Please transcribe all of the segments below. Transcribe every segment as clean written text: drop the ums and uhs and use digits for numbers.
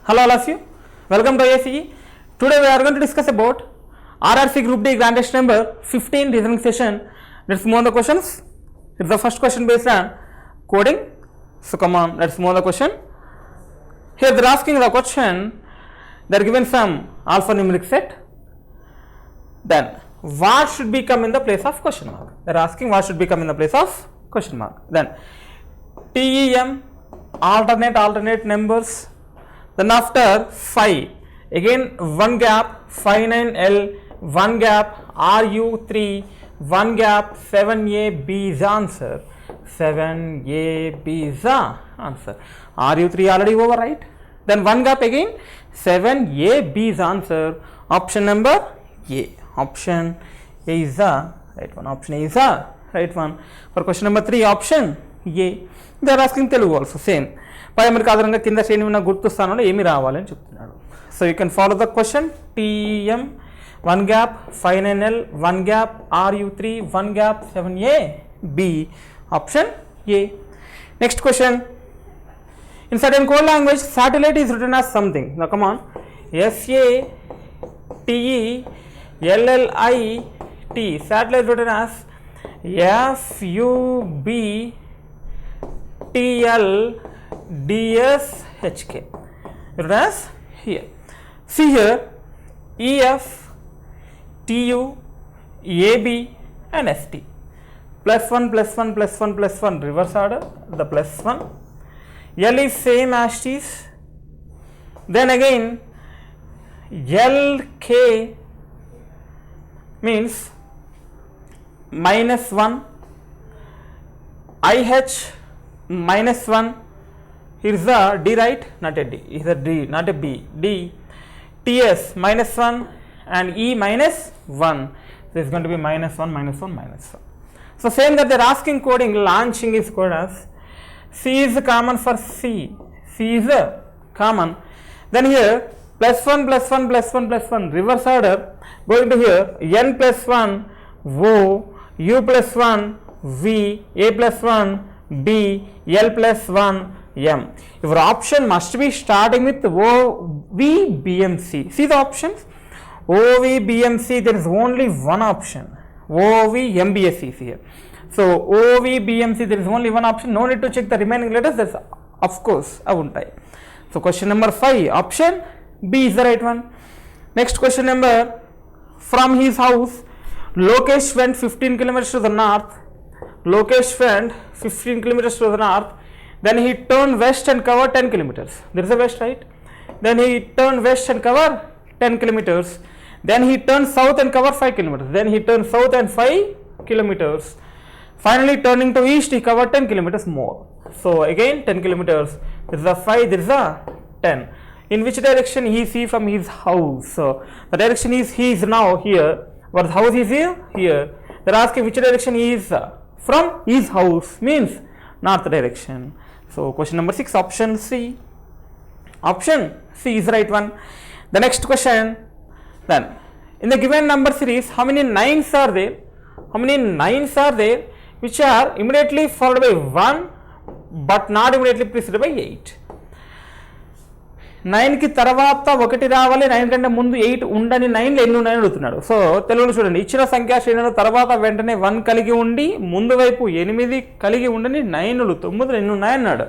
Hello all of you, welcome to ACE. Today we are going to discuss about RRC Group D Grand Test number 15 reasoning session. Let's move on the questions. It's the first question based on coding. So come on, let's move on the question. Here they are asking the question, they are given some alphanumeric set. Then what should become in the place of question mark? They are asking what should become in the place of question mark. Then TEM, alternate numbers. Then after 5, again one gap, 59L, one gap, RU3, one gap, 7A, B is answer. 7A, B is the answer. RU3 already over, right? Then one gap again, 7A, B is answer. Option number A. Option A is the right one. Option A is the right one. For question number 3, option A. They are asking Telugu also, same. Pi America ఆధారంగా కింద శ్రేణి ఉన్న గుర్తు స్థానంలో ఏమి రావాలి అని చెప్తున్నాడు. So you can follow the question. TM, one gap, 59L, one gap, RU3, one gap, 7A, B. Option A. Next question. In certain code language, satellite is written as something. Now come on. SATELLIT. Satellite is written as FUBTLDSHK. Written as here. See here, EF, TU, AB and ST. Plus 1, plus 1, plus 1, plus 1, reverse order, the plus 1. L is same as it is. Then again, LK means minus 1. IH minus 1. Here is the D, right? Not a D. Here is a D, not a B. D. TS minus 1 and E minus 1. So it's going to be minus 1, minus 1, minus 1. So same that they are asking coding, launching is coded as C is common for C. C is common. Then here plus 1, plus 1, plus 1, plus 1, reverse order. Going to here, N plus 1, O, U plus 1, V, A plus 1, B, L plus 1, M. Your option must be starting with O, V, B, M, C. See the options? O, V, B, M, C, there is only one option. O, V, M, B, S, C is here. So O, V, B, M, C, there is only one option. No need to check the remaining letters. That's of course I won't type. So question number 5, option B is the right one. Next question number, from his house, Lokesh went 15 kilometers to the north. Lokesh went 15 kilometers to the north. Then he turned west and covered 10 kilometers. There is a west, right? Then he turned west and covered 10 kilometers. Then he turned south and covered 5 kilometers. Then he turned south and 5 kilometers. Finally turning to east, he covered 10 kilometers more. So again 10 kilometers. There is a 5, there is a 10. In which direction he is from his house? So the direction is he is now here. But the house is here? Here. They are asking which direction he is from his house, means north direction. So question number 6, option C. Option C is the right one. The next question, then in the given number series, how many 9s are there? How many 9s are there which are immediately followed by 1 but not immediately preceded by 8? 9 కి తర్వాత 1 రావాలి, 9 కంటే ముందు 8 ఉండని 9లు ఎన్ని ఉన్నాయని అడుగుతున్నాడు. So తెలుగులో చూడండి, ఇచ్చిన సంఖ్యా శ్రేణుల తర్వాత వెంటనే 1 కలిగి ఉండి ముందు వైపు 8 కలిగి ఉండని 9లు 9 ఎన్ని ఉన్నాయన్నాడు.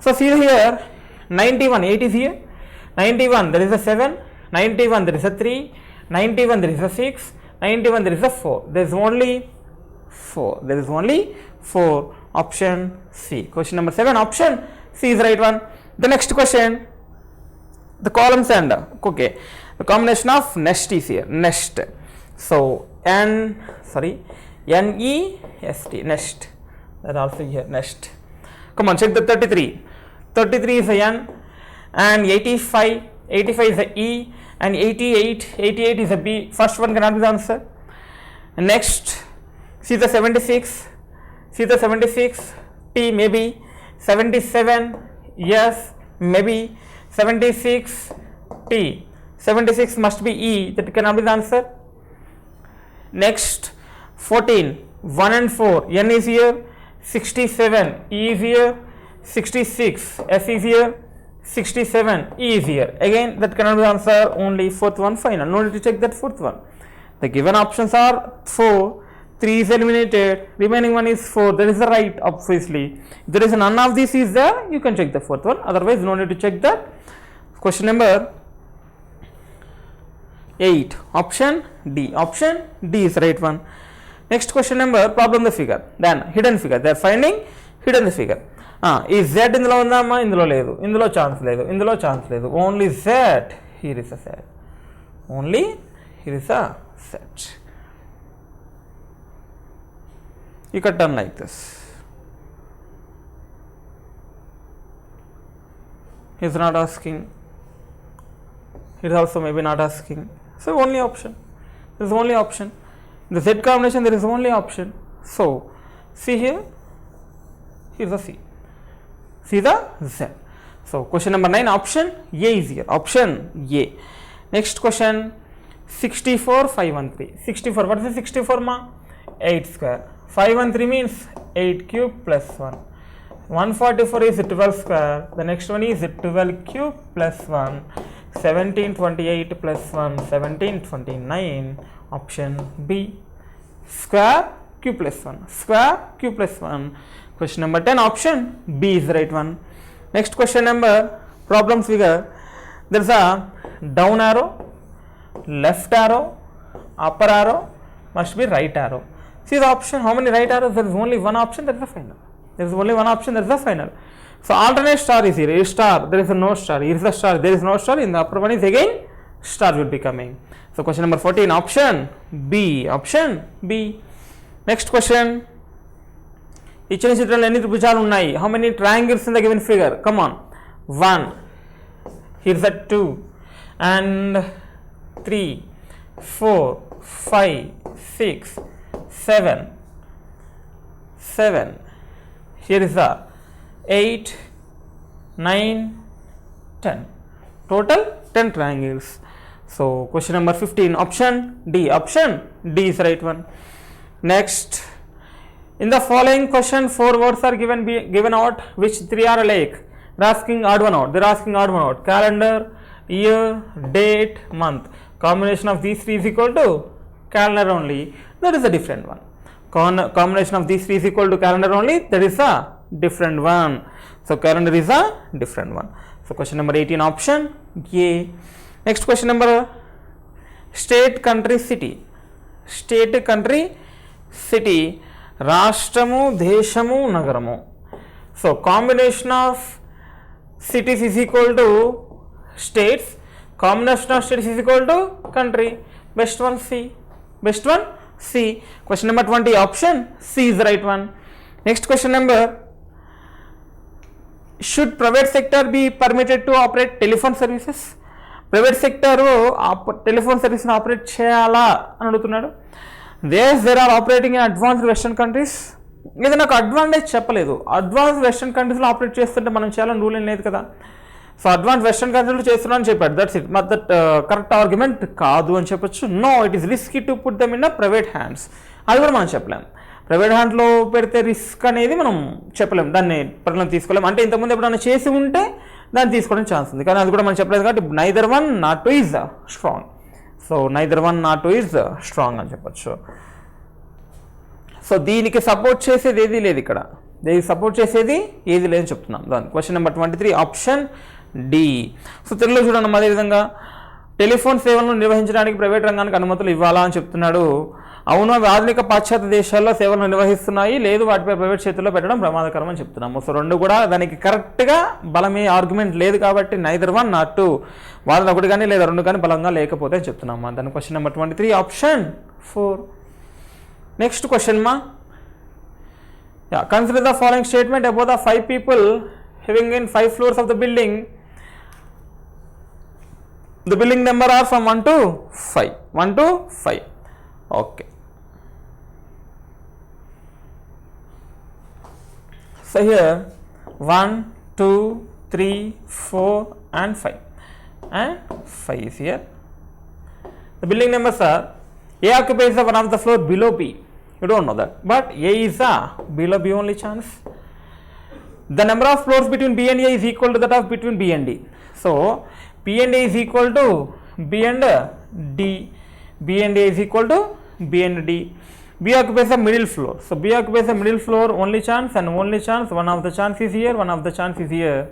So see here, 91, 8 is here. 91 there is a 7, 91 there is a 3, 91 there is a 6, 91 there is a 4. There is only 4. There is only 4. Option C. Question number 7, option C is the right one. The next question, the columns and okay, the combination of nest is here. Nest. So NEST, nest. That also here, nest. Come on, check the 33. 33 is a N and 85 is a E and 88 is a B. First one cannot be the answer. Next, see the 76. See the 76. T maybe. 77. Yes, maybe. 76 T. 76 must be E. That cannot be the answer. Next, 14. 1 and 4. N is here. 67 E is here, 66 S is here, 67 is here. Again, that cannot be answer. Only fourth one final. No need to check that fourth one. The given options are 4, 3 is eliminated, remaining one is 4. That is the right, obviously. If there is none of these is there, you can check the fourth one. Otherwise, no need to check that. Question number 8. Option D. Option D is the right one. Next question number, problem the figure. Then hidden figure. They are finding hidden the figure. ఈ Z ఇందులో ఉందామా? ఇందులో లేదు. ఇందులో chance లేదు. ఇందులో chance లేదు. Only Z. Here is a Z. Only here is a Z. You can turn like this. He is not asking. He is also maybe not asking. So only option. There is only option. In the Z combination there is only option. So see here. Here is a C. See the Z. So question number 9, option A is here. Option A. Next question 64, 513. 64. What is 64 ma? 8 square. 513 means 8 cube plus 1. 144 is 12 square. The next one is 12 cube plus 1. 1728 plus 1. 1729. Option B. Square cube plus 1. Square cube plus 1. Question number 10, option B is the right one. Next question number, problem figure. There is a down arrow, left arrow, upper arrow, must be right arrow. See the option, how many right arrows? There is only one option, that is the final. There is only one option, that is the final. So alternate star is here. A star, there is a no star. Here is the star, there is no star. In the upper one is again star will be coming. So question number 14, option B. Option B. Next question. ఇచ్చిన చిత్రంలో ఎన్ని త్రిభుజాలు ఉన్నాయి? How many triangles in the given figure? Come on. 1, here's a 2 and 3, 4, 5, 6, 7. Here is the 8, 9, 10. Total 10 triangles. So question number 15, option D. Option D is the right one. Next, in the following question, 4 words are given out, which 3 are alike. They are asking odd one out. They are asking odd one out. Calendar, year, date, month. Combination of these 3 is equal to calendar only. That is a different one. Combination of these 3 is equal to calendar only. That is a different one. So calendar is a different one. So question number 18, option A. Next question number, state, country, city. State, country, city. రాష్ట్రము, దేశము, నగరము. So combination of cities is equal to states. Combination of states is equal to country. Best one C. Best one C. Question number 20, option C is the right one. Next question number, should private sector be permitted to operate telephone services? Private sector telephone సర్వీస్ని operate చేయాలా అని అడుగుతున్నాడు. there are operating in advanced western countries. ఇది నాకు advantage చెప్పలేదు. Advance western కంట్రీస్లో operate చేస్తుంటే మనం చేయాలని రూల్ ఏం లేదు కదా. సో అడ్వాన్స్ వెస్టర్న్ కంట్రీలో చేస్తున్నా అని చెప్పాడు. That's it. మరి దట్ కరెక్ట్ ఆర్గ్యుమెంట్ కాదు అని చెప్పొచ్చు. No, it is risky to put them in private hands. అది కూడా మనం చెప్పలేం. ప్రైవేట్ హ్యాండ్లో పెడితే రిస్క్ అనేది మనం చెప్పలేం, దాన్ని పరిగణలోకి తీసుకోలేం. అంటే ఇంతకుముందు ఎప్పుడైనా చేసి ఉంటే దాన్ని తీసుకోవడానికి ఛాన్స్ ఉంది, కానీ అది కూడా మనం చెప్పలేదు. కాబట్టి neither one not two is strong. So neither one not two is strong అని చెప్పచ్చు. సో దీనికి సపోర్ట్ చేసేది ఏది లేదు ఇక్కడ. దీనికి సపోర్ట్ చేసేది ఏది లేదని చెప్తున్నాం. దాని question number 23, option D. So తెలుగులో చూడండి, అదేవిధంగా టెలిఫోన్ సేవలను నిర్వహించడానికి ప్రైవేట్ రంగానికి అనుమతులు ఇవ్వాలా అని చెప్తున్నాడు. అవును, అవి ఆధునిక పాశ్చాత్య దేశాల్లో సేవలు నిర్వహిస్తున్నాయి, లేదు వాటిపై ప్రైవేట్ చేతుల్లో పెట్టడం ప్రమాదకరం అని చెప్తున్నాము. సో రెండు కూడా దానికి కరెక్ట్గా బలమే ఆర్గ్యుమెంట్ లేదు కాబట్టి నైదర్ వన్ నాట్ టూ, వాళ్ళని ఒకటి కానీ లేదా రెండు కానీ బలంగా లేకపోతే అని చెప్తున్నాము. దాని question number 23, option 4. Next question మా, consider the following statement about the 5 people living in 5 floors of the building. The building number are from 1 to 5. 1 to 5. Okay. So here 1, 2, 3, 4 and 5. And 5 is here. The building numbers are, A occupies the one of the floor, below B. You don't know that, but A is below B only chance. B occupies the one of the floor, below B. 1, 2, 3, 4 and 5. And 5 is here. The building numbers are, A occupies the one of the floor below B. You don't know that, but A is below B only chance. B occupies the one of the floor below B. You don't know that, but A is below B only chance. the number of floors between B and A is equal to that of between B and D. So P and A is equal to B and D. B and A is equal to B and D. B occupies the middle floor. So B occupies the middle floor, only chance and only chance. One of the chance is here, one of the chance is here,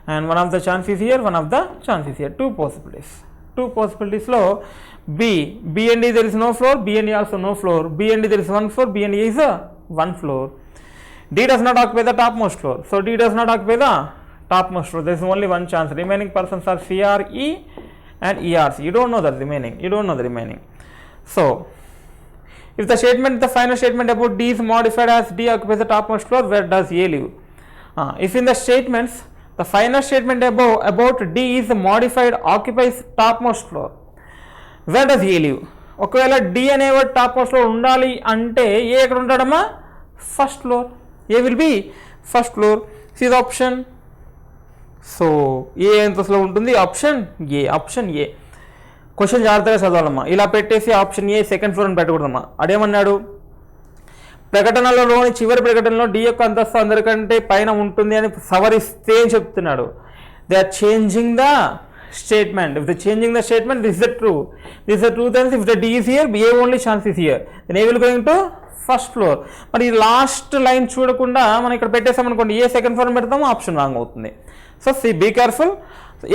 and one of the chance is here, one of the chance is here. Two possibilities. Two possibilities low. B and D there is no floor, B and A also no floor. B and D there is one floor, B and A is a one floor. D does not occupy the topmost floor. So D does not occupy the topmost floor. There is only one chance. Remaining persons are CRE and ERC. You don't know the remaining. You don't know the remaining. So if the statement, the final statement about D is modified as D occupies the topmost floor, where does A live? If in the statements, the final statement about D is modified occupies topmost floor, where does A live? ఒకవేళ D అనేవాడు top most floor ఉండాలి అంటే A ఎక్కడ ఉంటాడమ్మా? First floor. A will be first floor. See the option. So A ఎంతలో ఉంటుంది? Option A. Option A. Question జాగ్రత్తగా చదవాలమ్మా. ఇలా పెట్టేసి ఆప్షన్ ఏ సెకండ్ ఫ్లోర్ అని పెట్టకూడదమ్మా. అదేమన్నాడు? ప్రకటనలలోని చివరి ప్రకటనలో డి యొక్క అంతస్తు అందరికంటే పైన ఉంటుంది అని సవరిస్తే అని చెప్తున్నాడు. They are changing the statement. If they're changing the statement, this is the true. This is the true. Then if the D is here, A only chance is here. Then A will going to first floor. But ఈ last line చూడకుండా మనం ఇక్కడ పెట్టేసాం అనుకోండి, ఏ second floor పెడతామో option wrong అవుతుంది. So be careful.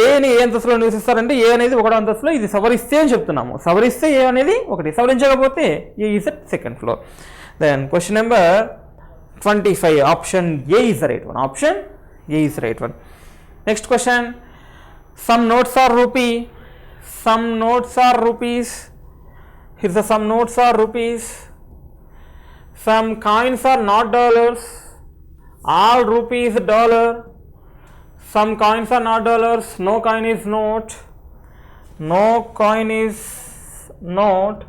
ఏని ఏ అంతస్తులో నివసిస్తారంటే ఏ అనేది ఒకటో అంతస్తులో, ఇది సవరిస్తే అని చెప్తున్నాము. సవరిస్తే ఏ అనేది ఒకటి, సవరించకపోతే A is at second floor. Then question number 25. Option A is the right one. Option A is the right one. Next question. Some notes are rupee. Some notes are rupees. Here's the some notes are rupees. Some coins are not dollars. All rupees dollar. Some coins are not dollars. No coin is note. No coin is note.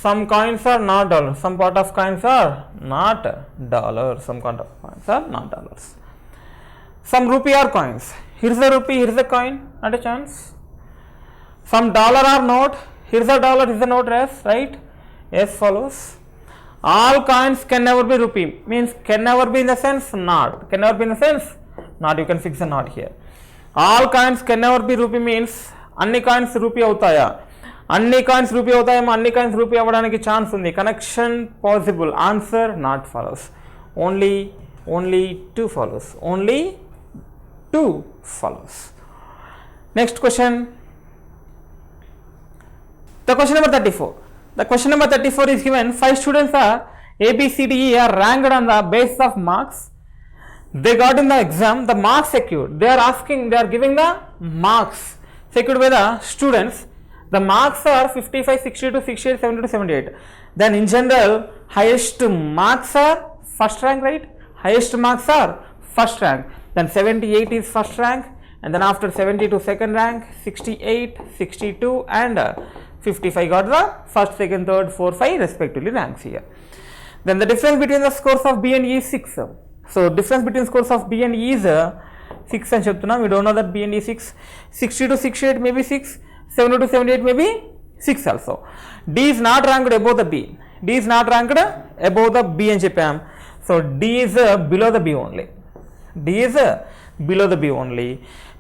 Some coins are not dollars. Some part of coins are not dollars. Some part of coins are not dollars. Some rupee are coins. Here's the rupee, here's the coin, not a chance. Some dollar or note, here's the dollar, here's the note, yes, right? Yes, follows. All coins can never be rupee, means can never be in the sense not. Can never be in the sense not, you can fix the not here. All coins can never be rupee means అన్ని coins rupee అవుతాయా? అన్ని coins rupee అవుతాయేమో, అన్ని coins rupee అవ్వడానికి chance ఉంది. Connection possible. Answer not follows. Only two follows. Only 2 follows. Next question. The question number 34. The question number 34 is given 5 students are A, B, C, D, E are ranked on the basis of marks they got in the exam. The marks secured. They are giving the marks secured by the students. The marks are 55, 62, 68, 72, 78. Then in general, highest marks are first rank, right? Highest marks are first rank. Then 78 is first rank, and then after 72 second rank, 68, 62 and 55 got the first, second, third, 4, 5 respectively ranks here. Then the difference between the scores of B and E is 6. So difference between scores of B and E is 6 and cheptunna. We don't know that B and E 6. 60 to 68 may be 6, 70 to 78 may be 6 also. D is not ranked above the B. D is not ranked above the B and cheppam. So D is below the B only. D is below the B only.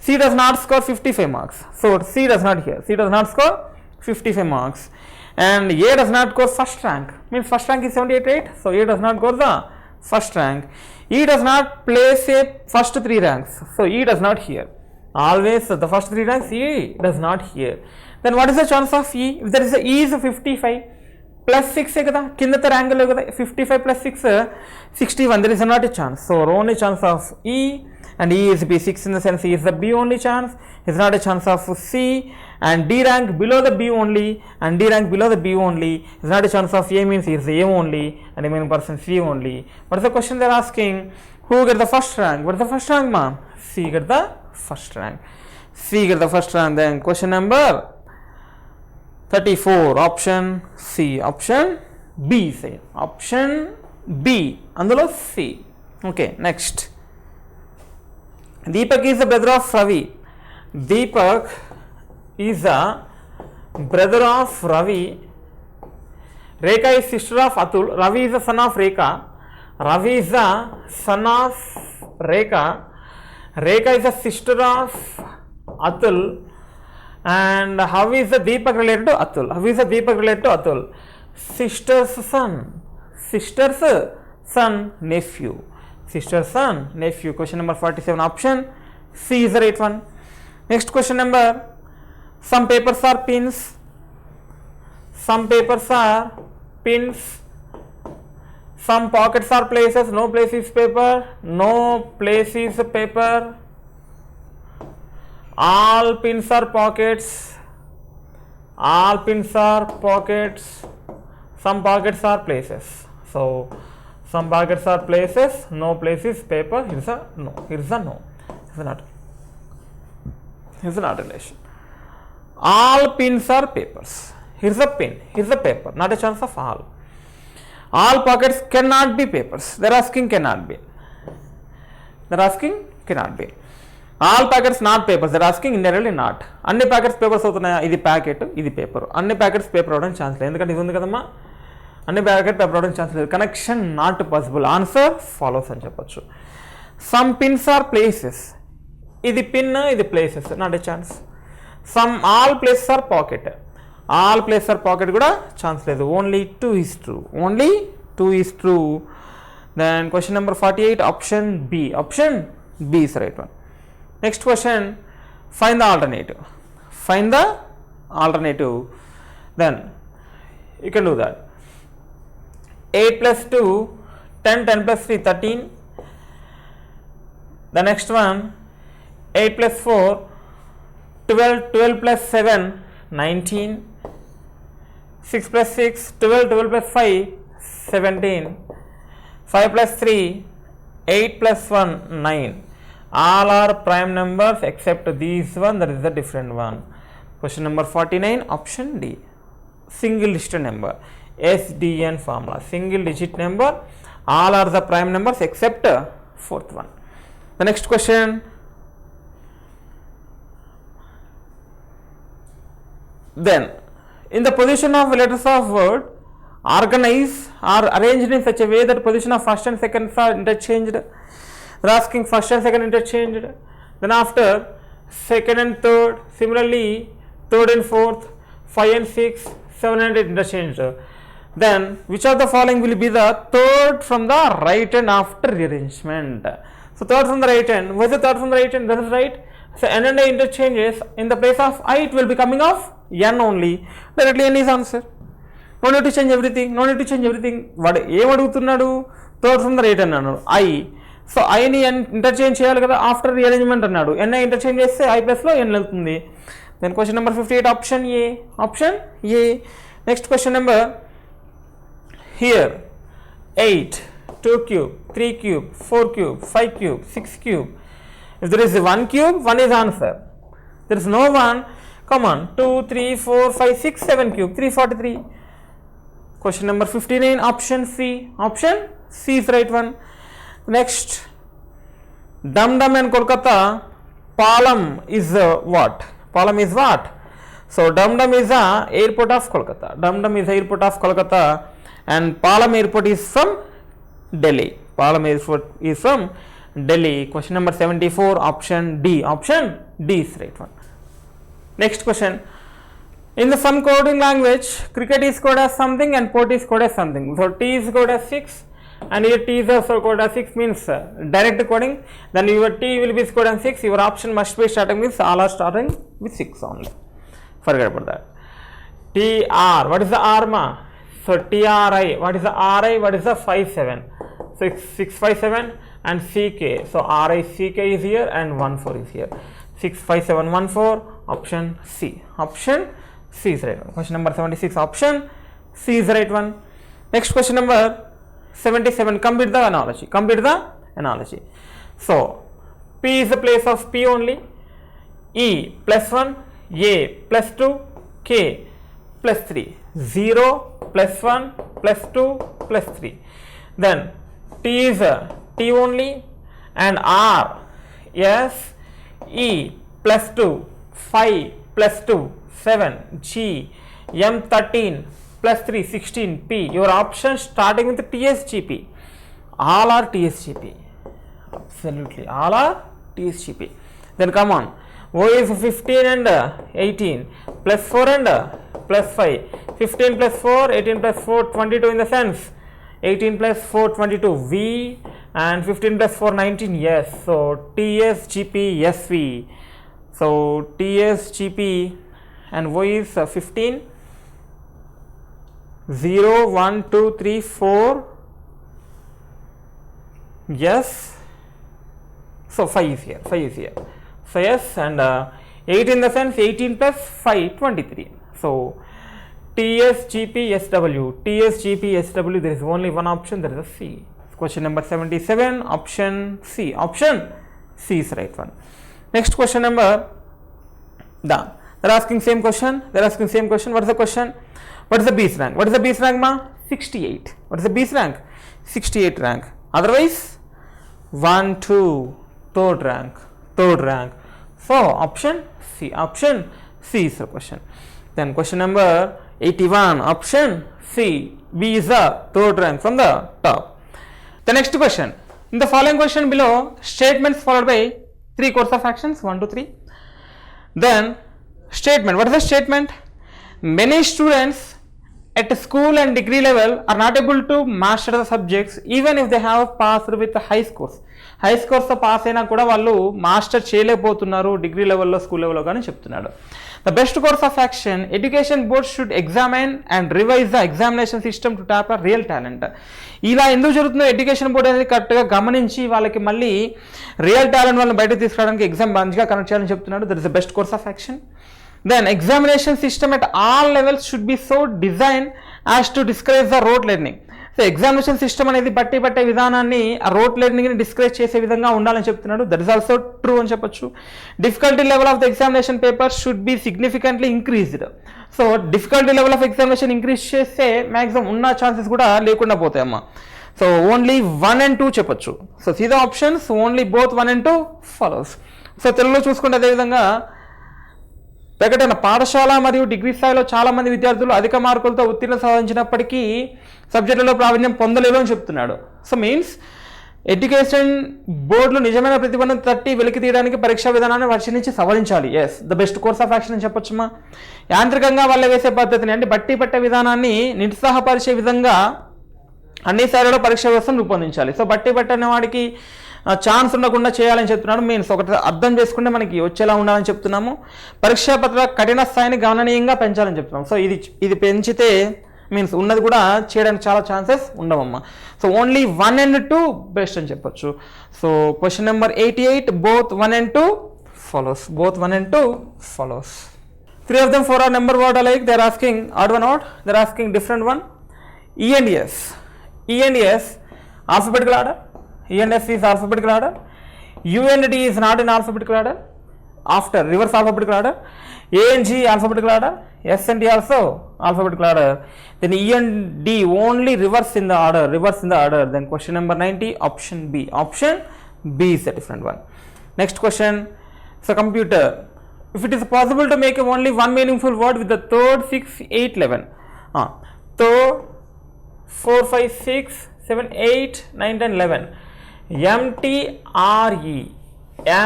C does not score 55 marks. So C does not here. C does not score 55 marks. And A does not score first rank. Means first rank is 78, right? So A does not score the first rank. E does not place a first 3 ranks. So E does not here. Always the first 3 ranks E does not here. Then what is the chance of E? If there is a E is 55. Plus 6 కదా, కింద rank లేదు కదా. 55 plus 6 61. There is not a chance. So only chance of E, and E is B6 in the sense E is the B only chance. Is not a chance of C, and D rank below the B only, and D rank below the B only. Is not a chance of A means he is the A only, and remaining person C only. What is the question they are asking? Who get the first rank? What is the first rank, ma'am? C get the first rank. C get the first rank. Then question number 34. Option C. Option B. Say option B. Andalo C. Okay. Next. Deepak is the brother of Ravi. Deepak is the brother of Ravi. Rekha is sister of Atul. Ravi is the son of Rekha. Ravi is the son of Rekha. Rekha is a sister of Atul. And how is the Deepak related to Atul? How is the Deepak related to Atul? Sister's son. Sister's son, nephew. Sister's son, nephew. Question number 47. Option C is the right one. Next question number. Some papers are pins. Some papers are pins. Some pockets are places. No place is paper. No place is paper. All pins are pockets. All pins are pockets. Some pockets are places. So, some pockets are places. No place is paper. Here's a no. Here's a no. Here's a not. Here's a not relation. All pins are papers. Here's a pin. Here's a paper. Not a chance of all. All pockets cannot be papers. They're asking cannot be. They're asking cannot be. All packets not papers. They're asking indirectly not. Anni packets papers అవుతున్నాయా? ఇది packet, ఇది paper. అన్ని packets paper అవడానికి chance లేదు. ఎందుకంటే ఇది ఉంది కదమ్మా. అన్ని ప్యాకెట్ పేపర్ అవడానికి ఛాన్స్ లేదు. Connection not possible. Answer follows అని చెప్పొచ్చు. Some pins are places. ఇది పిన్, ఇది places. Not a chance. Some all places are pocket. All places are pocket కూడా ఛాన్స్ లేదు. Only 2 is true. Only 2 is true. Then question number 48, option B. Option B is the right one. Next question, find the alternative. Find the alternative. Then you can do that. 8 plus 2, 10, 10 plus 3, 13. The next one, 8 plus 4, 12, 12 plus 7, 19. 6 plus 6, 12, 12 plus 5, 17. 5 plus 3, 8 plus 1, 9. All are prime numbers except these one, that is the different one. Question number 49, option D. Single digit number. SDN formula. Single digit number. All are the prime numbers except fourth one. The next question. Then, in the position of letters of word, organize or arranged in such a way that position of first and second are interchanged. They are asking first and second interchanged. Then after second and third, similarly third and fourth, 5 and 6, 7 and 8 interchanged. Then which of the following will be the third from the right hand after rearrangement? So third from the right hand. What is the third from the right hand? That is right. So n and I interchanges. In the place of I, it will be coming of n only. Directly n is answer. No need to change everything. No need to change everything. What ఏం అడుగుతున్నాడు? Third from the right అన్నాడు. I. So ఐని interchange చేయాలి కదా after rearrangement అన్నాడు. ఎన్ interchange చేస్తే I ప్లస్లో N వెళ్తుంది. Then question number 58, option A. Option A. Next question number here 8, 2 cube, 3 cube, 4 cube, 5 cube, 6 cube. If there is 1 cube, 1 is answer. There is no 1. Come on, 2, 3, 4, 5, 6, 7 cube, 343. Question number 59, option C. Option C is the right one. Next, Dum Dum and Kolkata, Palam is what? Palam is what? So Dum Dum is the airport of Kolkata. Dum Dum is the airport of Kolkata, and Palam airport is from Delhi. Palam airport is from Delhi. Question number 74, option D. Option D is the right one. Next question. In the some coding language, cricket is coded as something and port is coded as something. So T is coded as 6 and here T is also coded as 6 means direct coding. Then your T will be coded as 6. Your option must be starting with all are starting with 6 only. Forget about that. TR. What is the R ma? So TRI. What is the RI? What is the 57? 657 and CK. So RI CK is here and 14 is here. 65714. Option C. Option C is the right one. Question number 76, option C is the right one. Next question number 77, complete the analogy. Complete the analogy. So P is the place of P only. E plus 1, A plus 2, K plus 3. 0 plus 1 plus 2 plus 3. Then T is T only and R, S, E plus 2, 5 plus 2, 7, G, M 13 plus 3, 16, P. Your option starting with TSGP. All are TSGP. Absolutely. All are TS GP. Then come on. O is 15 and 18 plus 4 and plus 5. 15 plus 4, 18 plus 4, 22 in the sense. 18 plus 4, 22. V and 15 plus 4, 19. Yes. So TS GP SV. So TS GP and O is 15. 0, 1, 2, 3, 4. Yes. So 5 is here. 5 is here. So yes, and 8 in the sense 18 plus 5, 23. So TSGPSW, TSGPSW, there is only one option, there is a C. Question number 77, option C. Option C is right one. Next question number, done. They're asking same question. What is the question? What is the B's rank? What is the B's rank, ma? 68. What is the B's rank? 68 rank. Otherwise, 1, 2, third rank. So option C is the question. Then question number 81, option C. B is the third rank from the top. The next question. In the following question below, statements followed by 3 course of actions, 1 to 3. Then statement. What is the statement? Many students at school and degree level are not able to master the subjects even if they have passed with high scores. High స్కోర్స్తో pass అయినా కూడా వాళ్ళు master చేయలేకపోతున్నారు degree లెవెల్లో school లెవెల్లో కానీ చెప్తున్నాడు. The best course of action, education board should ఎగ్జామైన్ and revise the examination system to tap a real talent. ఇలా ఎందుకు జరుగుతుందో ఎడ్యుకేషన్ బోర్డ్ అనేది కరెక్ట్గా గమనించి వాళ్ళకి మళ్ళీ రియల్ టాలెంట్ వాళ్ళని బయటకు తీసుకురావడానికి ఎగ్జామ్ మంచిగా కనెక్ట్ చేయాలని చెప్తున్నాడు. That is the best course of action. Then examination system at all levels should be so designed as to discourage the rote learning. So examination system అనేది బట్టే విధానాన్ని ఆ రోట్ లెర్నింగ్ని డిస్కరేజ్ చేసే విధంగా ఉండాలని చెప్తున్నాడు. దట్ ఈస్ ఆల్సో ట్రూ అని చెప్పొచ్చు. Difficulty level of the examination paper should be significantly increased. So difficulty level of examination increase చేస్తే మ్యాక్సిమం ఉన్న ఛాన్సెస్ కూడా లేకుండా పోతాయమ్మా. సో ఓన్లీ 1 and 2 చెప్పొచ్చు. So see the options, only both 1 and 2 follows. So తెలుగులో చూసుకుంటే అదేవిధంగా ప్రకటన, పాఠశాల మరియు డిగ్రీ స్థాయిలో చాలామంది విద్యార్థులు అధిక మార్కులతో ఉత్తీర్ణ సాధించినప్పటికీ సబ్జెక్టులలో ప్రావీణ్యం పొందలేరు అని చెప్తున్నాడు. సో మీన్స్ ఎడ్యుకేషన్ బోర్డులు నిజమైన ప్రతిభను తట్టి వెలికి తీయడానికి పరీక్షా విధానాన్ని పరిశీలించి సవరించాలి. Yes, the best course of action అని చెప్పొచ్చుమా. యాంత్రికంగా వాళ్ళ వేసే పద్ధతిని అంటే బట్టి పట్టే విధానాన్ని నిరుత్సాహపరిచే విధంగా అన్ని స్థాయిలలో పరీక్షా వ్యవస్థను రూపొందించాలి. సో బట్టి పట్టని వాడికి ఛాన్స్ ఉండకుండా చేయాలని చెప్తున్నాడు. మీన్స్ ఒకటి అర్థం చేసుకుంటే మనకి వచ్చేలా ఉండాలని చెప్తున్నాము. పరీక్షా పత్ర కఠిన స్థాయిని గణనీయంగా పెంచాలని చెప్తున్నాము. సో ఇది పెంచితే మీన్స్ ఉన్నది కూడా చేయడానికి చాలా ఛాన్సెస్ ఉండవమ్మా. సో ఓన్లీ 1 and 2 బెస్ట్ అని చెప్పొచ్చు. So question number 88, both 1 and 2 follows. 3 of them 4 are number word alike. They are asking odd one odd. They are asking different one. E and S alphabetical order. E and S is alphabetical order. U and D is not in alphabetical order. After reverse alphabetical order. A and G alphabetical order. S and D also alphabetical order. Then E and D only reverse in the order. Then question number 90, option B. Option B is the different one. Next question. So computer. If it is possible to make only one meaningful word with the third, 6, 8, 11. Third, 4, 5, 6, 7, 8, 9, 10, 11.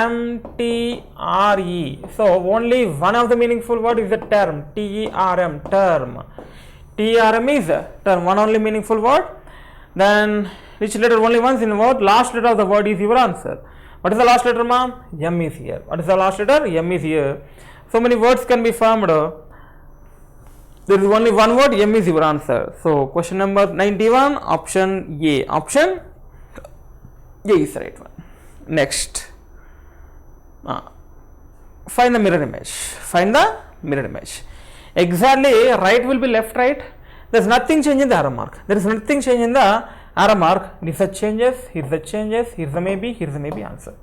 MTRE. So only one of the meaningful word is the term. TERM, term. TERM is term, one only meaningful word. Then which letter only once in word? Last letter of the word is your answer. What is the last letter, ma'am? M is here. What is the last letter? M is here. So many words can be formed. There is only one word, M is your answer. So question number 91, option A. Option A is the right one. Next. Find the mirror image. Exactly, right will be left, right. There is nothing change in the arrow mark. If the changes, here's the changes, here's the maybe answer.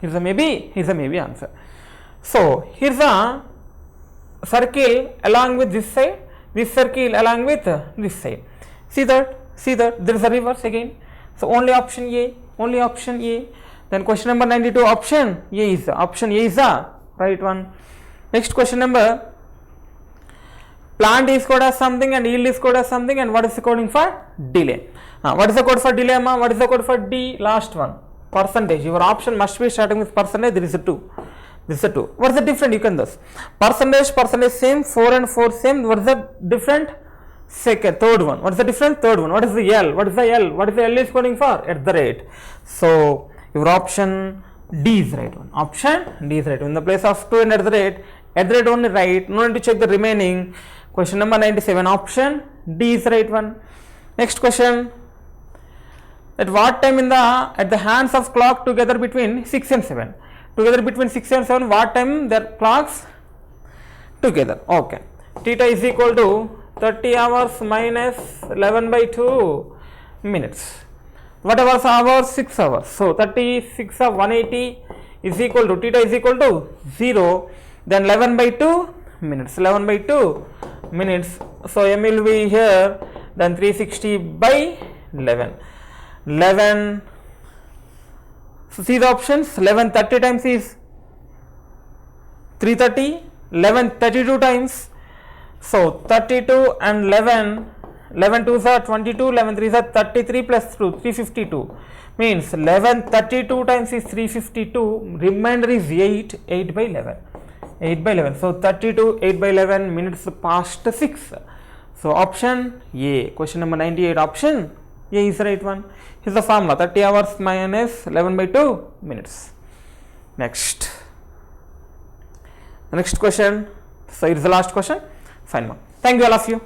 Here's the maybe answer. So here's a circle along with this side, this circle along with this side. See that there is a reverse again. So only option A. Then question number 92, option A is the right one. Next question number, plant is code as something and yield is code as something, and what is the coding for delay? What is the code for delay, amma? What is the code for D? Last one. percentage. Your option must be starting with percentage. There is a 2. This is a 2. What is the different? You can thus. Percentage same. 4 and 4 same. What is the different? Second, third one. What is the different? Third one. What is the L? What is the L? What is the L is going for? At the rate. So your option D is right one. Option D is right one. In the place of 2 and at the rate only right. No need to check the remaining. Question number 97. Option D is right one. Next question. At what time at the hands of clock together between 6 and 7? Together between 6 and 7, what time their clocks together? Okay. Theta is equal to 30 hours minus 11 by 2 minutes. What hours? 6 hours. So 36 of 180 is equal to theta is equal to 0. Then 11 by 2 minutes. 11 by 2 minutes. So m will be here. Then 360 by 11. 11. So see the options. 11 30 times is 330. 11 32 times. So 32 and 11. 11 2s are 22. 11 3s are 33 plus 2 352. Means 11 32 times is 352. Remainder is 8. 8 by 11. 8 by 11. So 32 8 by 11 minutes past 6. So option A. Question number 98. Option A is the right one. Here's the formula. 30 hours minus 11 by 2 minutes. Next. The next question. So it is the last question. Fine. Thank you all of you.